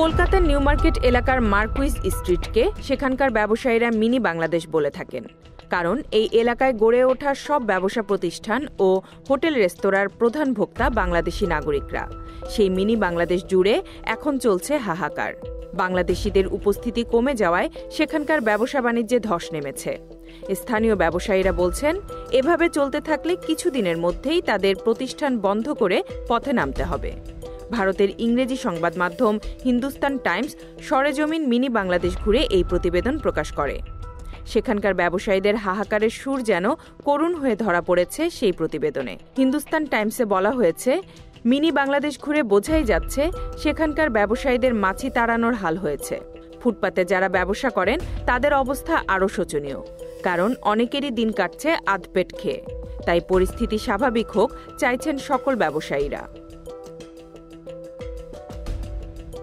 কলকাতার new market এলাকার Marquis স্ট্রিটকে সেখানকার ব্যবসায়ীরা মিনি বাংলাদেশ বলে থাকেন, কারণ এই এলাকায় গড়ে ওঠা সব ব্যবসা প্রতিষ্ঠান ও হোটেল রেস্তোরাঁর প্রধান ভোক্তা বাংলাদেশি নাগরিকরা। সেই মিনি বাংলাদেশ জুড়ে এখন চলছে হাহাকার। বাংলাদেশিদের উপস্থিতি কমে যাওয়ায় সেখানকার ব্যবসা বাণিজ্যে ধস নেমেছে। স্থানীয় ব্যবসায়ীরা বলছেন, এভাবে চলতে থাকলে কিছুদিনের মধ্যেই তাদের প্রতিষ্ঠান বন্ধ করে পথে নামতে হবে। ভারতের ইংরেজি সংবাদ মাধ্যম হিন্দুস্তান টাইমস সরেজমিন মিনি বাংলাদেশ ঘুরে এই প্রতিবেদন প্রকাশ করে। সেখানকার ব্যবসায়ীদের হাহাকারের সুর যেন করুণ হয়ে ধরা পড়েছে সেই প্রতিবেদনে। হিন্দুস্তান টাইমসে বলা হয়েছে, মিনি বাংলাদেশ ঘুরে বোঝাই যাচ্ছে সেখানকার ব্যবসায়ীদের মাছি তাড়ানোর হাল হয়েছে। ফুটপাতে যারা ব্যবসা করেন তাদের অবস্থা আরও শোচনীয়, কারণ অনেকেরই দিন কাটছে আধপেট খেয়ে। তাই পরিস্থিতি স্বাভাবিক হোক চাইছেন সকল ব্যবসায়ীরা।